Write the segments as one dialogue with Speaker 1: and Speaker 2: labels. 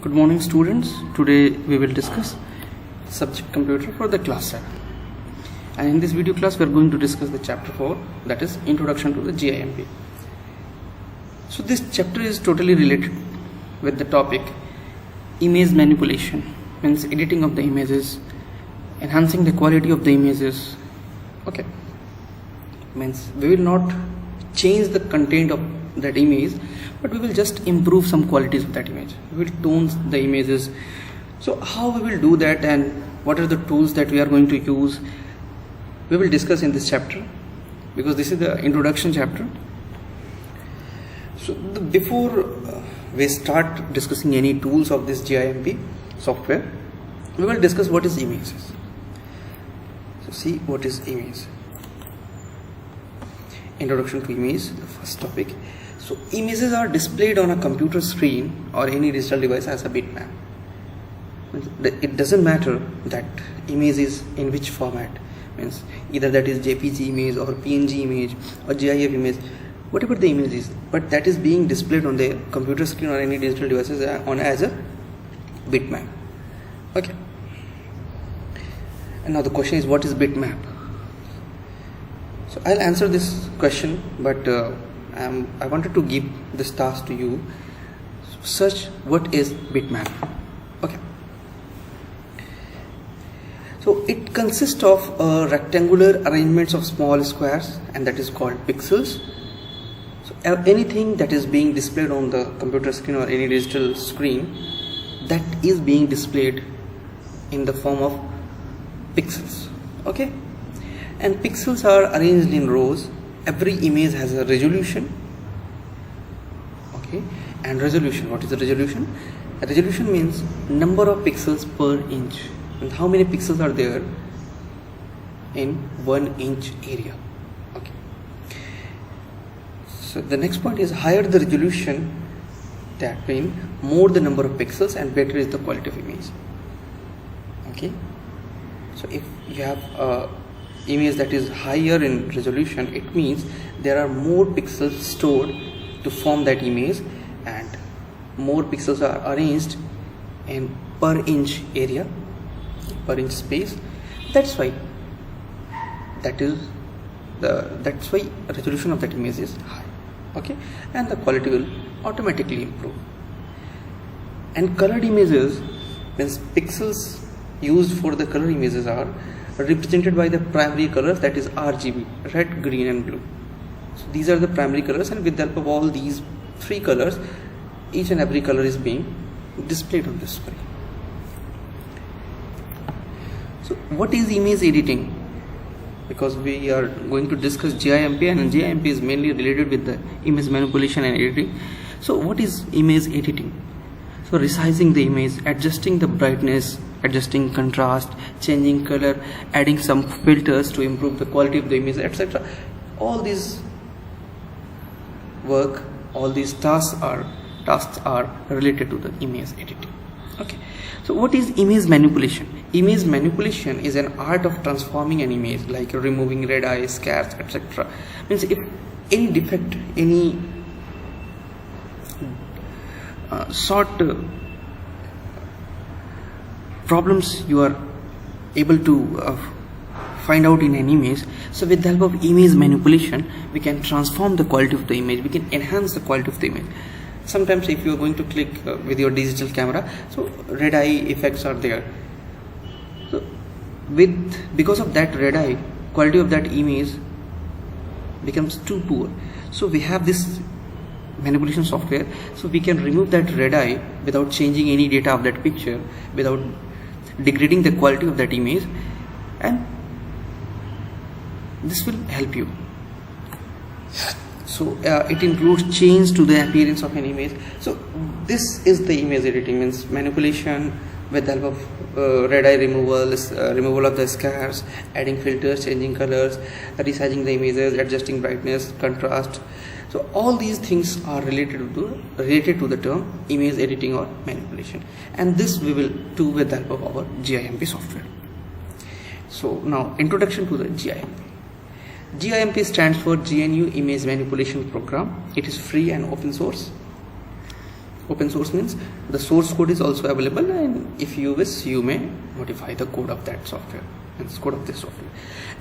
Speaker 1: Good morning students. Today we will discuss subject computer for the class 7, and in this video class we are going to discuss the chapter 4, that is introduction to the GIMP. So this chapter is totally related with the topic image manipulation, means editing of the images, enhancing the quality of the images. Okay, means we will not change the content of that image, but we will just improve some qualities of that image. We will tone the images. So how we will do that and what are the tools that we are going to use, we will discuss in this chapter, because this is the introduction chapter. So before we start discussing any tools of this GIMP software, we will discuss what is images. So see what is image. Introduction to image, the first topic. So images are displayed on a computer screen or any digital device as a bitmap. It doesn't matter that image is in which format, means either that is JPG image or PNG image or GIF image, whatever the image is, but that is being displayed on the computer screen or any digital devices on as a bitmap. Okay. And now the question is, what is bitmap? So I'll answer this question, but I wanted to give this task to you. Search what is bitmap. Okay. So it consists of rectangular arrangements of small squares, and that is called pixels. So anything that is being displayed on the computer screen or any digital screen, that is being displayed in the form of pixels. Okay. And pixels are arranged in rows. Every image has a resolution. Okay. And resolution, what is the resolution? A resolution means number of pixels per inch, and how many pixels are there in 1 inch area. Okay. So the next point is, higher the resolution, that means more the number of pixels and better is the quality of image. Okay. So if you have a image that is higher in resolution, it means there are more pixels stored to form that image, and more pixels are arranged in per inch area, per inch space. That's why resolution of that image is high. Okay, and the quality will automatically improve. And colored images, means pixels used for the color images are represented by the primary colors, that is RGB, red, green and blue. So these are the primary colors, and with the help of all these 3 colors, each and every color is being displayed on the screen. So what is image editing? Because we are going to discuss GIMP, and GIMP is mainly related with the image manipulation and editing. So what is image editing? So resizing the image, adjusting the brightness, adjusting contrast, changing color, adding some filters to improve the quality of the image, etc. All these work, all these tasks are related to the image editing. Okay. So what is image manipulation? Image manipulation is an art of transforming an image, like removing red eye, scars, etc. Means if any defect, any problems you are able to find out in an image, so with the help of image manipulation we can transform the quality of the image, we can enhance the quality of the image. Sometimes if you are going to click with your digital camera, so red eye effects are there. So because of that red eye, quality of that image becomes too poor. So we have this manipulation software, so we can remove that red eye without changing any data of that picture, without degrading the quality of that image, and this will help you. So it includes change to the appearance of an image. So this is the image editing, means manipulation with the help of red eye removal, removal of the scars, adding filters, changing colors, resizing the images, adjusting brightness, contrast. So all these things are related to the term image editing or manipulation, and this we will do with the help of our GIMP software. So now introduction to the GIMP. GIMP stands for GNU Image Manipulation Program. It is free and open source. Open source means the source code is also available, and if you wish you may modify the code of that software and code of this software.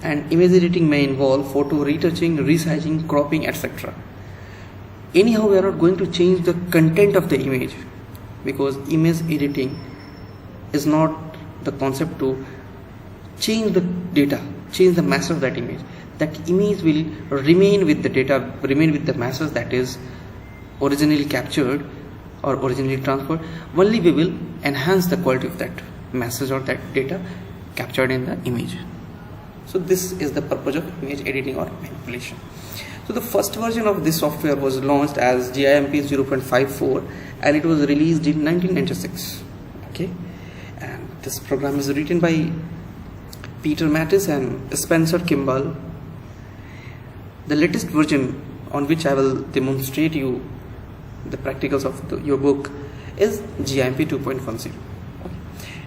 Speaker 1: And image editing may involve photo retouching, resizing, cropping, etc. Anyhow, we are not going to change the content of the image, because image editing is not the concept to change the data, change the mass of that image. That image will remain with the data, remain with the masses that is originally captured or originally transferred. Only we will enhance the quality of that message or that data captured in the image. So this is the purpose of image editing or manipulation. So the first version of this software was launched as GIMP 0.54 and it was released in 1996. Okay, and this program is written by Peter Mattis and Spencer Kimball. The latest version on which I will demonstrate you the practicals of your book is GIMP 2.10.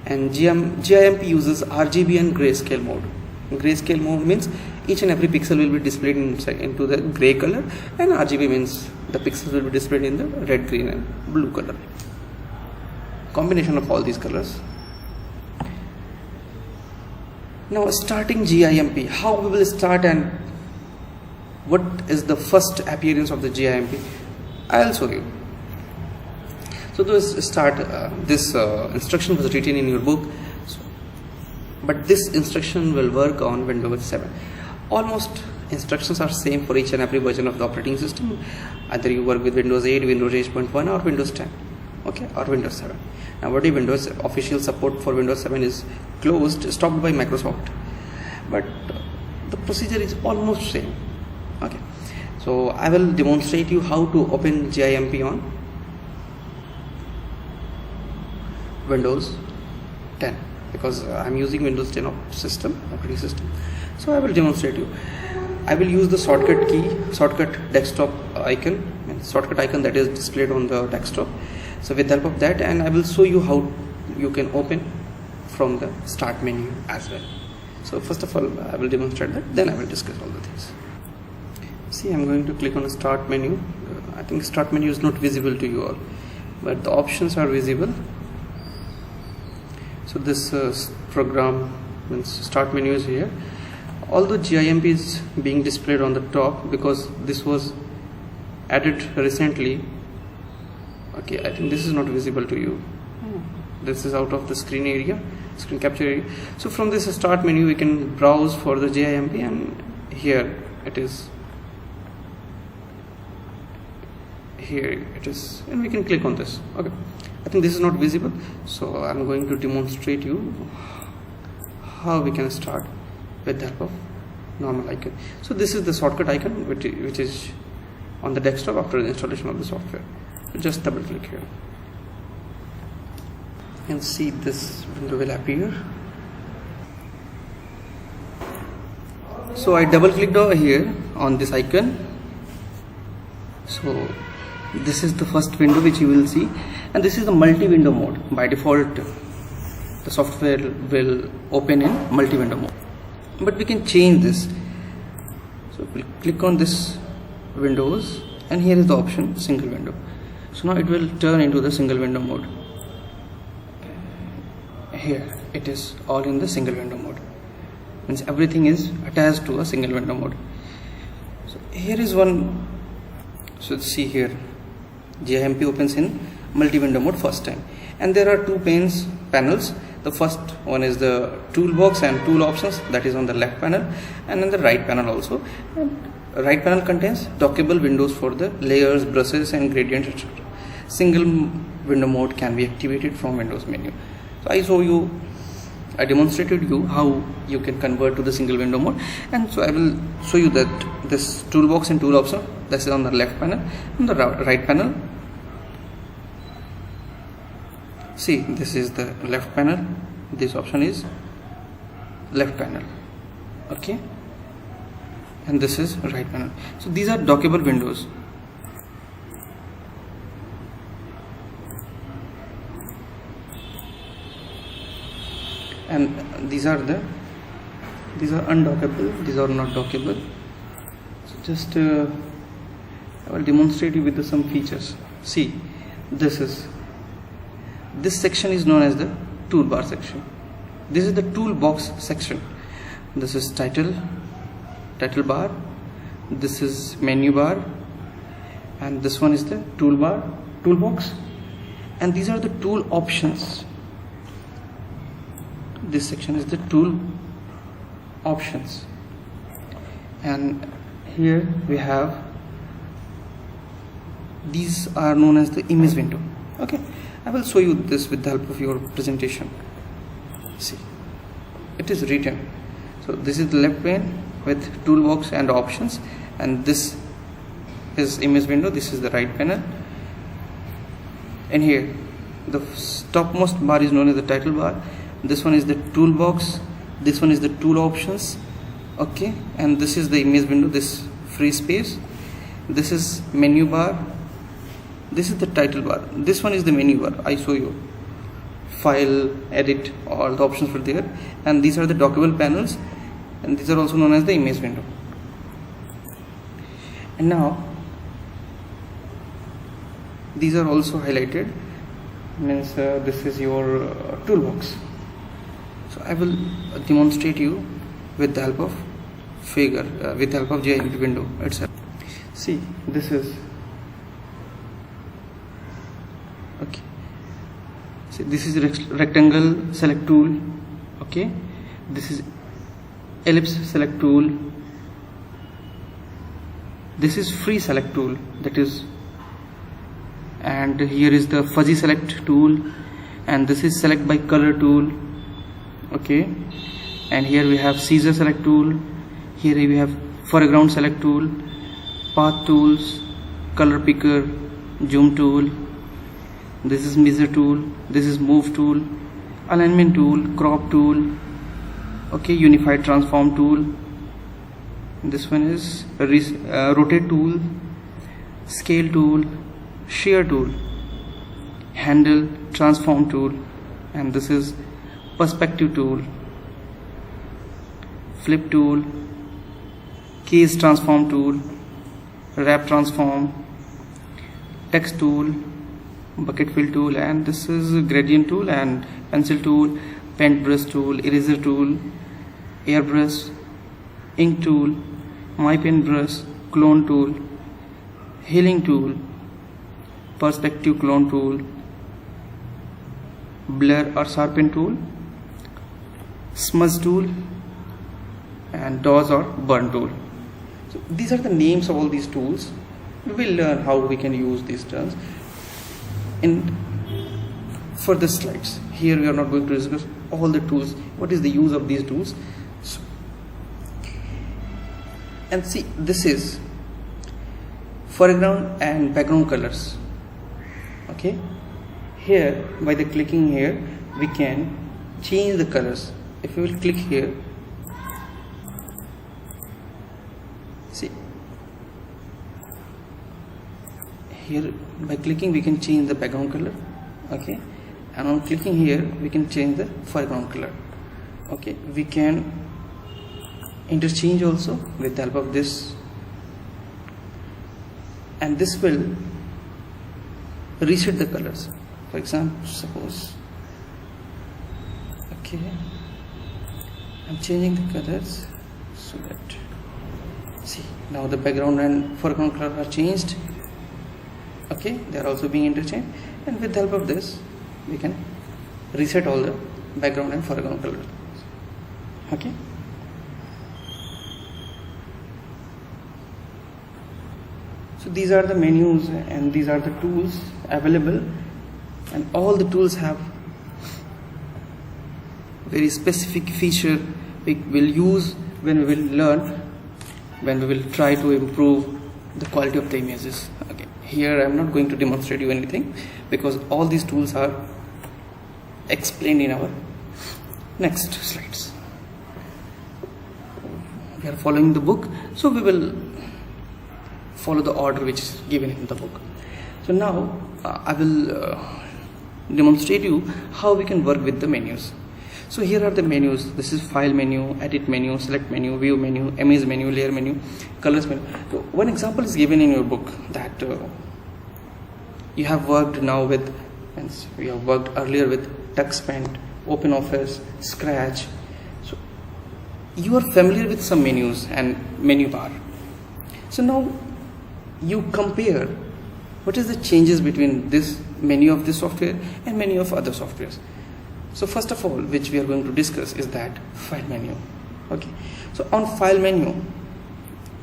Speaker 1: And GIMP uses RGB and grayscale mode. Grayscale mode means each and every pixel will be displayed into the gray color, and RGB means the pixels will be displayed in the red, green and blue color. Combination of all these colors. Now starting GIMP, how we will start and what is the first appearance of the GIMP, I'll show you. So to start, this instruction was written in your book, but this instruction will work on Windows 7. Almost instructions are same for each and every version of the operating system. Either you work with Windows 8, Windows 8.1 or Windows 10, okay, or Windows 7. Nowadays Windows official support for Windows 7 is stopped by Microsoft, but the procedure is almost same. Okay, so I will demonstrate you how to open GIMP on Windows 10, because I am using Windows 10 operating system. So I will demonstrate you. I will use the shortcut desktop icon, shortcut icon that is displayed on the desktop. So with the help of that, and I will show you how you can open from the start menu as well. So first of all, I will demonstrate that, then I will discuss all the things. See, I'm going to click on the start menu. I think start menu is not visible to you all, but the options are visible. So this program means start menu is here. Although GIMP is being displayed on the top because this was added recently. Okay, I think this is not visible to you. This is out of the screen capture area. So from this start menu we can browse for the GIMP, and here it is, and we can click on this. Okay, I think this is not visible, so I'm going to demonstrate you how we can start with the help of normal icon. So this is the shortcut icon which is on the desktop after the installation of the software. Just double click here and see this window will appear. So I double clicked over here on this icon. So this is the first window which you will see, and this is the multi-window mode. By default the software will open in multi-window mode, but we can change this. So we'll click on this Windows, and here is the option single window. So now it will turn into the single window mode. Here it is all in the single window mode, means everything is attached to a single window mode. So here is one. So see here, GIMP opens in multi-window mode first time, and there are two panels. The first one is the toolbox and tool options, that is on the left panel, and then the right panel also. And right panel contains dockable windows for the layers, brushes and gradients, etc. Single window mode can be activated from Windows menu. So I demonstrated you how you can convert to the single window mode, and so I will show you that this toolbox and tool option, that is on the left panel, and the right panel. See, this is the left panel, this option is left panel, okay, and this is right panel. So these are dockable windows. And these are undockable, these are not dockable. So just I will demonstrate you with some features. See, this section is known as the toolbar section. This is the toolbox section. This is title bar, this is menu bar, and this one is the toolbox, and these are the tool options. This section is the tool options, and here we have, these are known as the image window. Okay, I will show you this with the help of your presentation. See, it is written. So this is the left pane with toolbox and options, and this is image window. This is the right panel, and here the topmost bar is known as the title bar. This one is the toolbox, this one is the tool options. Okay, and this is the image window, this free space. This is menu bar, this is the title bar, this one is the menu bar. I show you file, edit, all the options were there, and these are the dockable panels, and these are also known as the image window. And now these are also highlighted, means this is your toolbox. So I will demonstrate you with the help of figure, with the help of GIMP window itself. See, this is, okay, see, this is rectangle select tool. Okay, this is ellipse select tool, this is free select tool, that is, and here is the fuzzy select tool, and this is select by color tool. Okay, and here we have scissor select tool, here we have foreground select tool, path tools, color picker, zoom tool, this is measure tool, this is move tool, alignment tool, crop tool. Okay, unified transform tool, this one is rotate tool, scale tool, shear tool, handle transform tool, and this is perspective tool, flip tool, case transform tool, wrap transform, text tool, bucket fill tool, and this is gradient tool, and pencil tool, paintbrush tool, eraser tool, airbrush, ink tool, my paintbrush, clone tool, healing tool, perspective clone tool, blur or sharpen tool, smudge tool, and dodge or burn tool. So these are the names of all these tools. We will learn how we can use these terms in further slides. Here we are not going to discuss all the tools, what is the use of these tools. So, and see, this is foreground and background colors. Okay, here by the clicking here we can change the colors. If we will click here, see, here by clicking we can change the background color. Okay, and on clicking here we can change the foreground color. Okay, we can interchange also with the help of this, and this will reset the colors. For example, suppose, okay, I'm changing the colors so that, see, now the background and foreground color are changed. Okay, they are also being interchanged, and with the help of this we can reset all the background and foreground colors. Okay, so these are the menus and these are the tools available, and all the tools have very specific feature we will use when we will learn, when we will try to improve the quality of the images. Okay, here I am not going to demonstrate you anything because all these tools are explained in our next slides. We are following the book, so we will follow the order which is given in the book. So now I will demonstrate you how we can work with the menus. So here are the menus. This is file menu, edit menu, select menu, view menu, image menu, layer menu, colors menu. So one example is given in your book that you have worked now with, and we have worked earlier with TuxPaint, OpenOffice, Scratch. So you are familiar with some menus and menu bar. So now you compare what is the changes between this menu of this software and menu of other softwares. So first of all, which we are going to discuss is that file menu. Okay, so on file menu,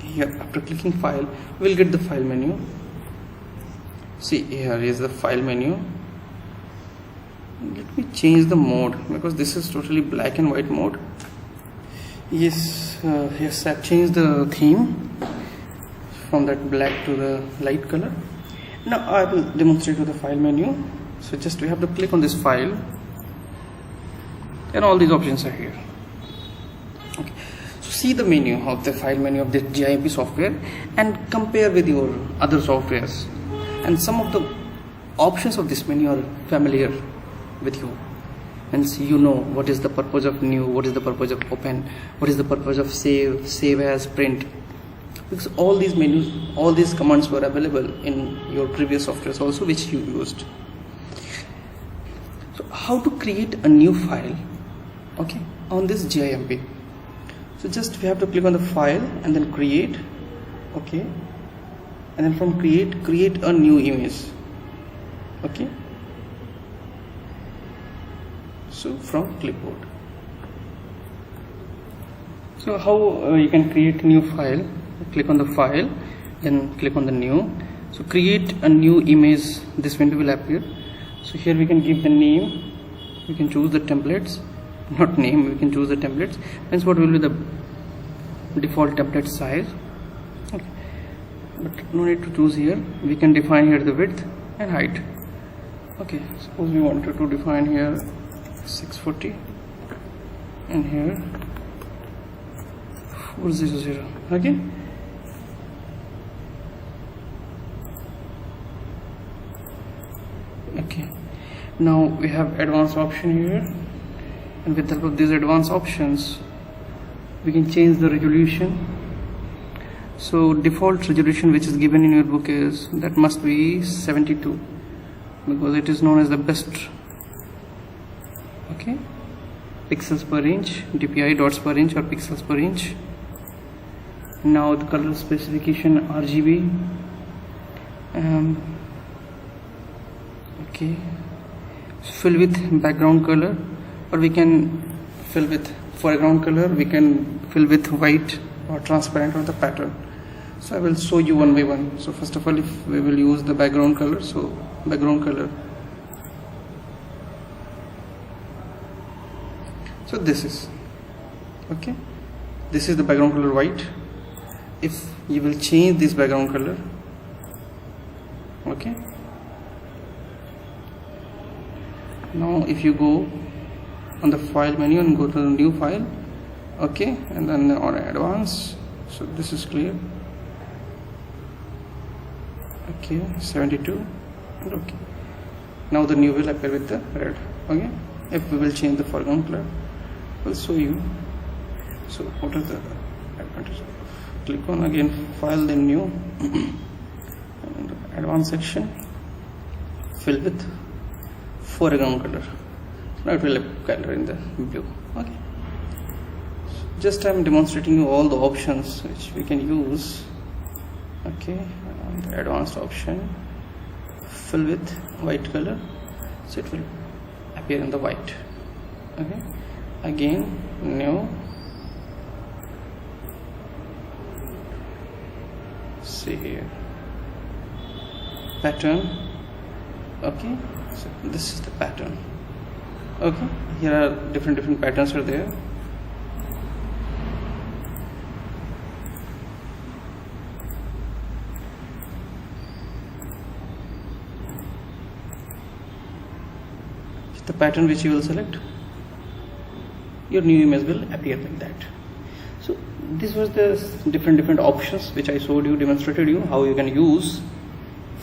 Speaker 1: here after clicking file, we'll get the file menu. See, here is the file menu. Let me change the mode because this is totally black and white mode. Yes, I've changed the theme from that black to the light color. Now I will demonstrate with the file menu. So just we have to click on this file and all these options are here. Okay. So see the menu of the file menu of the GIMP software and compare with your other softwares, and some of the options of this menu are familiar with you, and so you know what is the purpose of new, what is the purpose of open, what is the purpose of save as, print, because all these menus, all these commands were available in your previous softwares also which you used. So how to create a new file, okay, on this GIMP? So just we have to click on the file and then create, okay, and then from create a new image, okay. So from clipboard. So how you can create a new file? Click on the file, then click on the new. So create a new image, this window will appear. So here we can give the name, we can choose the templates, not name, we can choose the templates. Means what will be the default template size, okay. But no need to choose here, we can define here the width and height, okay. Suppose we wanted to define here 640 and here 400, okay. Okay, now we have advanced option here, and with the help of these advanced options we can change the resolution. So default resolution which is given in your book is that must be 72 because it is known as the best, okay, pixels per inch, DPI dots per inch or pixels per inch. Now the color specification RGB, okay, fill with background color, or we can fill with foreground color, we can fill with white or transparent or the pattern. So I will show you one by one. So first of all, if we will use the background color, so background color, so this is, okay, this is the background color white. If you will change this background color, okay, now if you go on the file menu and go to the new file, okay, and then on advanced, so this is clear, okay, 72, okay. Now the new will appear with the red, okay. If we will change the foreground color, we'll show you. So what are the advantages? Click on again file, then new, and advanced section, fill with foreground color. Now it will color in the blue, okay. Just I'm demonstrating you all the options which we can use, okay. The advanced option, fill with white color, so it will appear in the white, okay. Again new, see here, pattern, okay. So this is the pattern, okay. Here are different patterns are there. The pattern which you will select, your new image will appear like that. So this was the different options which I showed you, demonstrated you how you can use,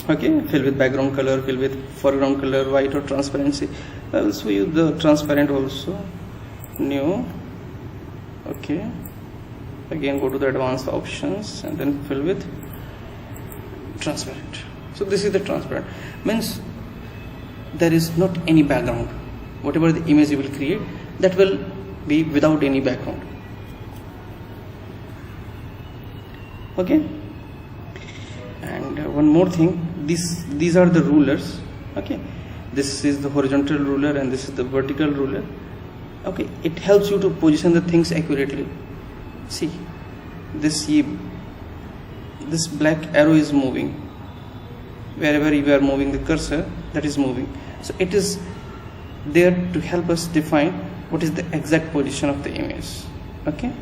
Speaker 1: okay. Fill with background color, fill with foreground color, white or transparency. I will show you the transparent also, new, okay. Again go to the advanced options and then fill with transparent. So this is the transparent, means there is not any background. Whatever the image you will create, that will be without any background. Okay. And one more thing, these are the rulers. Okay, this is the horizontal ruler and this is the vertical ruler. Okay, it helps you to position the things accurately. See, this black arrow is moving. Wherever you are moving the cursor, that is moving. So it is there to help us define what is the exact position of the image. Okay,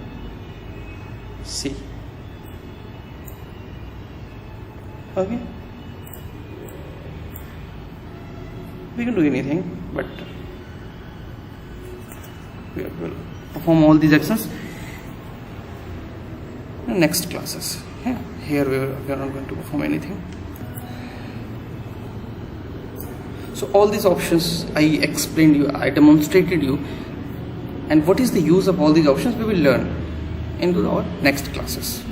Speaker 1: see. Okay, we can do anything, but we will perform all these actions in next classes. Yeah. Here we are not going to perform anything. So all these options I explained you, I demonstrated you, and what is the use of all these options we will learn into our next classes.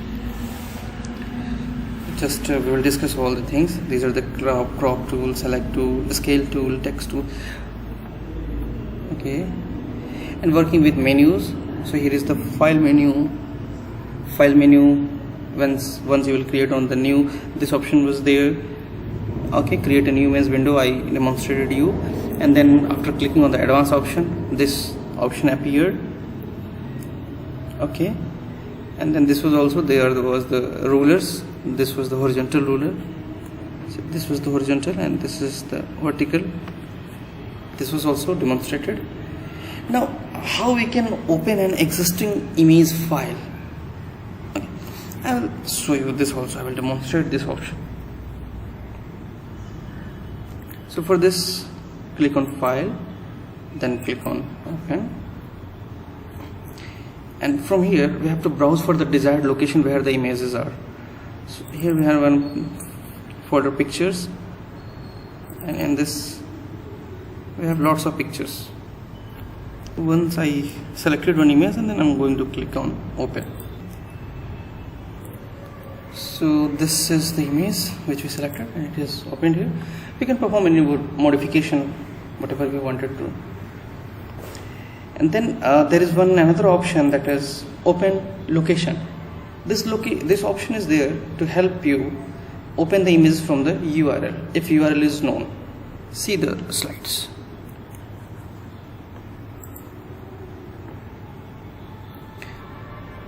Speaker 1: Just we will discuss all the things. These are the crop tool, select tool, scale tool, text tool. Okay, and working with menus. So here is the file menu. Once you will create on the new, this option was there. Okay, create a new image window, I demonstrated you, and then after clicking on the advanced option, this option appeared. Okay, and then this was also there. There was the rulers. This was the horizontal ruler. So this was the horizontal and this is the vertical. This was also demonstrated. Now how we can open an existing image file? Okay, I will show you this also. I will demonstrate this option. So for this, click on file, then click on open, and from here we have to browse for the desired location where the images are. So here we have one folder pictures, and in this we have lots of pictures. Once I selected one image, and then I'm going to click on open. So this is the image which we selected and it is opened here. We can perform any modification, whatever we wanted to. And then there is another option, that is open location. This option is there to help you open the image from the URL, if URL is known. See the slides.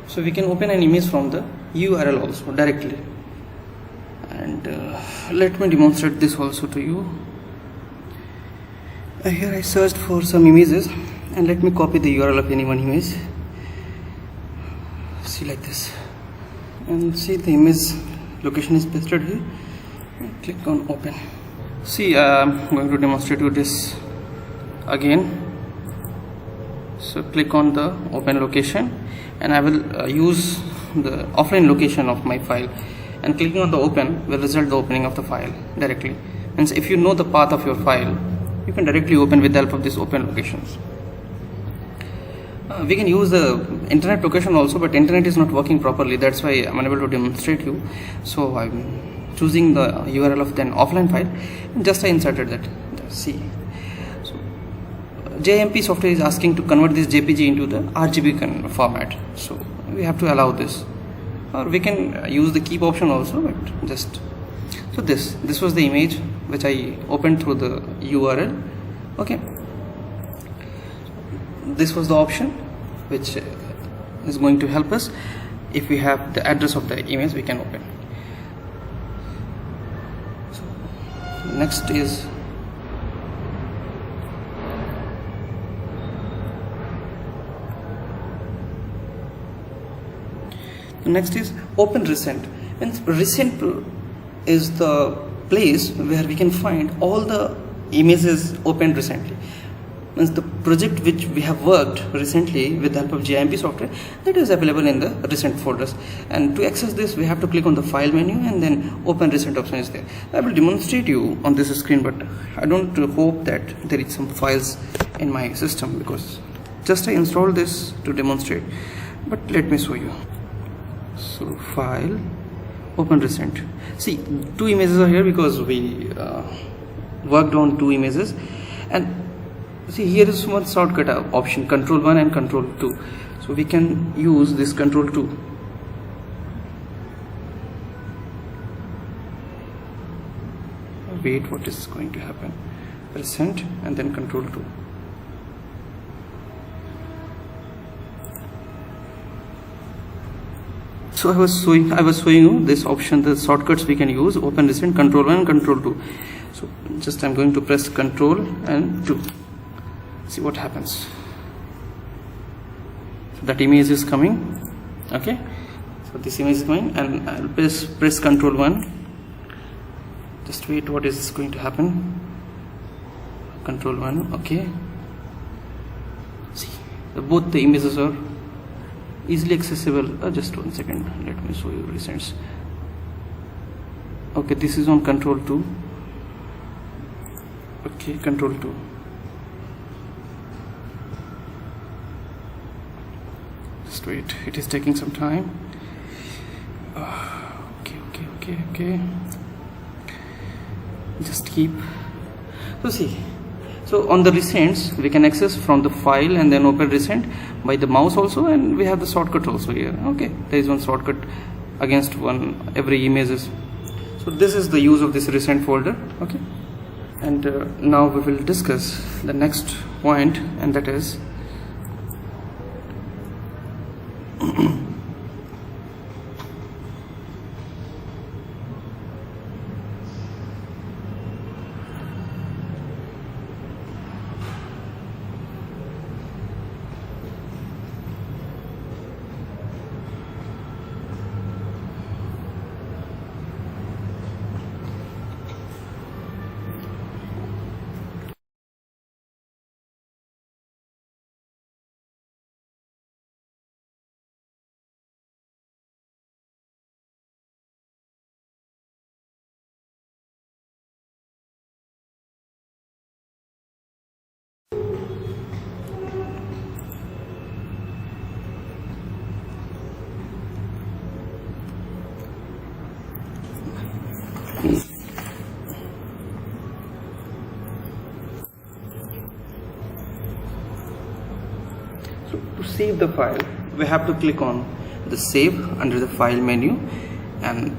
Speaker 1: So we can open an image from the URL also directly. And let me demonstrate this also to you. Here I searched for some images, and let me copy the URL of any one image. See, like this. And see, the image location is pasted here. And click on open. See, I'm going to demonstrate you this again. So click on the open location, and I will use the offline location of my file, and clicking on the open will result the opening of the file directly. And if you know the path of your file, you can directly open with the help of these open locations. We can use the internet location also, but internet is not working properly. That's why I'm unable to demonstrate you. So I'm choosing the URL of an offline file, and just I inserted that. See, so GIMP software is asking to convert this JPG into the RGB format. So we have to allow this, or we can use the keep option also. But just so this was the image which I opened through the URL. Okay, this was the option which is going to help us. If we have the address of the image, we can open. So next is open recent. And recent is the place where we can find all the images opened recently. Means the project which we have worked recently with the help of GIMP software, that is available in the recent folders. And to access this, we have to click on the file menu, and then open recent option is there. I will demonstrate you on this screen, but I don't hope that there is some files in my system, because just I installed this to demonstrate. But let me show you. So file, open recent. See, two images are here because we worked on two images, and see here is one shortcut option, control 1 and control 2. So we can use this control 2. Wait, what is going to happen? Recent and then control 2. So I was showing you this option, the shortcuts we can use: open recent, control 1 and control 2. So just I'm going to press control and 2. See what happens. So that image is coming. Okay, so this image is coming, and I'll press control 1. Just wait, what is going to happen? Control 1. Okay, see, both the images are easily accessible. Just 1 second, let me show you recents. Okay, this is on control 2. Okay, control 2. Just wait, it is taking some time. Okay. Just keep. So see, so on the recents we can access from the file and then open recent by the mouse also, and we have the shortcut also here. Okay, there is one shortcut against every images. So this is the use of this recent folder. Okay, and now we will discuss the next point, and that is so to save the file, we have to click on the save under the file menu, and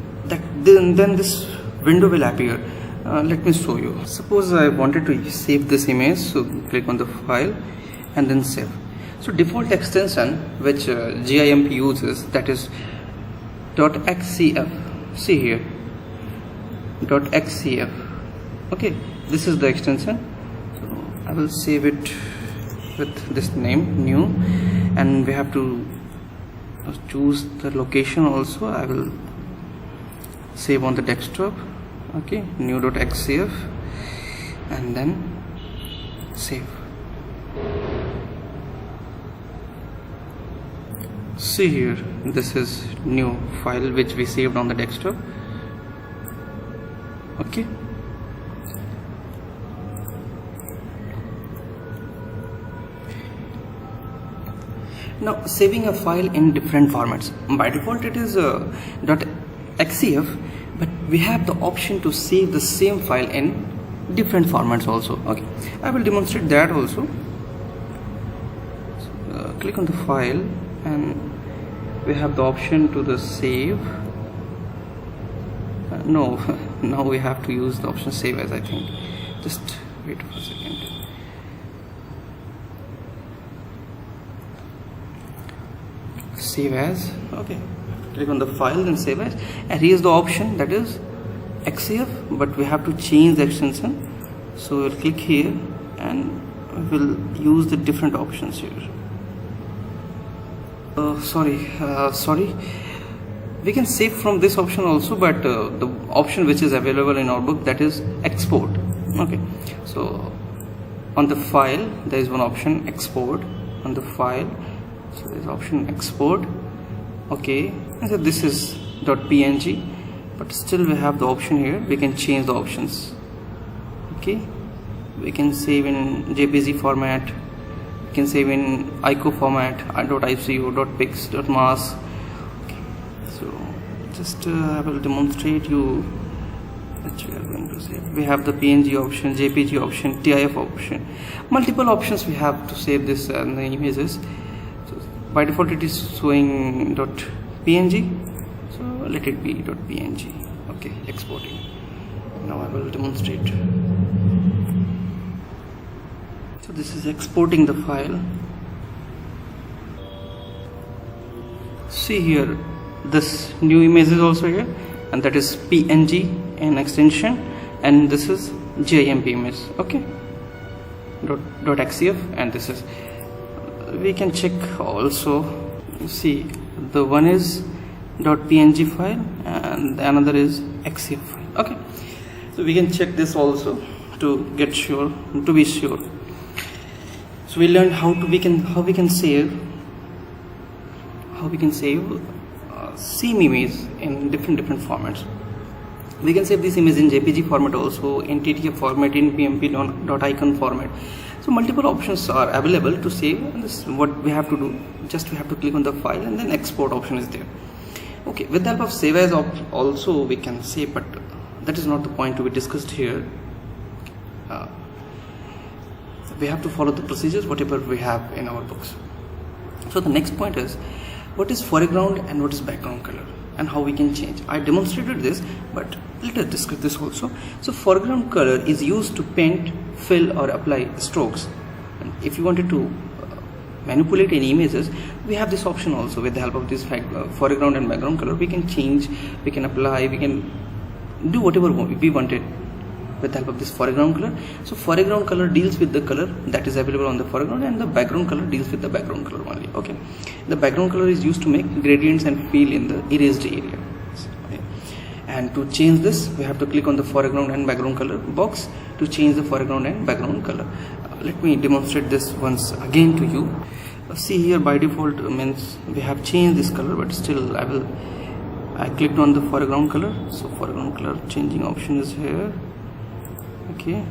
Speaker 1: then this window will appear. Let me show you. Suppose I wanted to save this image, so click on the file and then save. So default extension which GIMP uses, that is .xcf. see here, .xcf. okay, this is the extension. So I will save it with this name, new, and we have to choose the location also. I will save on the desktop. Okay, new.xcf, and then save. See here, this is new file which we saved on the desktop. Okay, now saving a file in different formats, by default it is .xcf, but we have the option to save the same file in different formats also. Okay, I will demonstrate that also. So, click on the file, and we have the option to the save. No, now we have to use the option save as, I think. Just wait for a second. Save as. Okay, click on the file and save as, and here is the option, that is XCF, but we have to change the extension. So we'll click here and we'll use the different options here. Sorry, we can save from this option also, but the option which is available in our book, that is export. Okay, so on the file there is one option, export. On the file, so there is option export. Okay, so this is .png, but still we have the option here, we can change the options. Okay, we can save in JPG format, we can save in ICO format, .ico, .pix, .mas. Okay, so just I will demonstrate you which we are going to save. We have the PNG option, JPG option, TIF option, multiple options we have to save this and the images. So by default it is showing .png, so let it be .png. Okay, exporting. Now I will demonstrate. So this is exporting the file. See here, this new image is also here, and that is PNG in extension, and this is GIMP image. Okay, .xcf, and this is, we can check also. See, the one is .png file and another is xcf file. Okay, so we can check this also to get sure, to be sure. So we learned how we can save same image in different formats. We can save this image in JPG format also, in TTF format, in PMP.icon format. So multiple options are available to save, and this what we have to do. Just we have to click on the file and then export option is there. Okay, with the help of save as also we can save, but that is not the point to be discussed here. We have to follow the procedures whatever we have in our books. So the next point is, what is foreground and what is background color and how we can change. I demonstrated this, but let us discuss this also. So foreground color is used to paint, fill or apply strokes. And if you wanted to manipulate any images, we have this option also. With the help of this foreground and background color, we can change, we can apply, we can do whatever we wanted with the help of this foreground color. So foreground color deals with the color that is available on the foreground, and the background color deals with the background color only. Okay, the background color is used to make gradients and fill in the erased area. Okay. And to change this, we have to click on the foreground and background color box to change the foreground and background color. Let me demonstrate this once again to you. See here, by default means we have changed this color, but still I clicked on the foreground color. So foreground color changing option is here. Okay,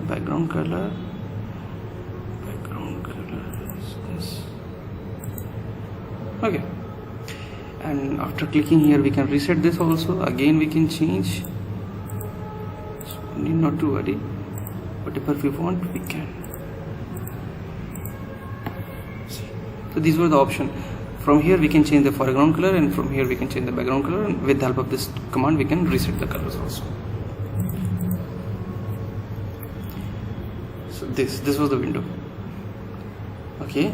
Speaker 1: background color is this. Okay, and after clicking here we can reset this also. Again we can change, so need not to worry, whatever we want we can. So these were the options. From here we can change the foreground color, and from here we can change the background color, and with the help of this command we can reset the colors also. So this was the window. Okay,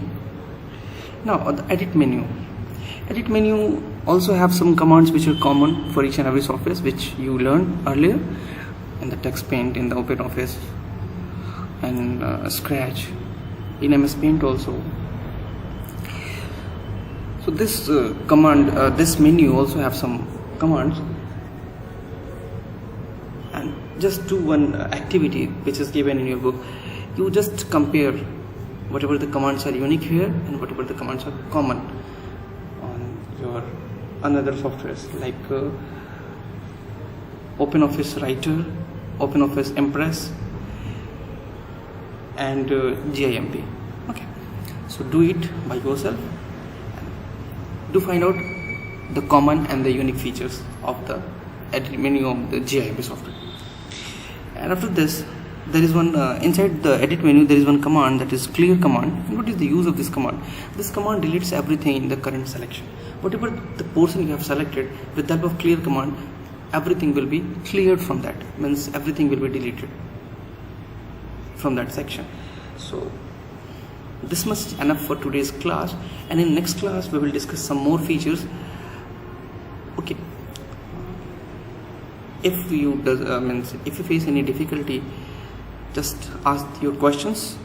Speaker 1: now the edit menu also have some commands which are common for each and every software, which you learned earlier in the text paint, in the OpenOffice, and Scratch, in MS Paint also. So this this menu also have some commands, and just do one activity which is given in your book. You just compare whatever the commands are unique here and whatever the commands are common on your another softwares like OpenOffice Writer, OpenOffice Impress, and GIMP. Okay, so do it by yourself. To find out the common and the unique features of the edit menu of the GIMP software. And after this, there is one inside the edit menu there is one command, that is clear command. And what is the use of this command? This command deletes everything in the current selection. Whatever the portion you have selected, with the help of clear command, everything will be cleared from that. Means everything will be deleted from that section. So this much enough for today's class, and in next class we will discuss some more features. Okay, if you face any difficulty, just ask your questions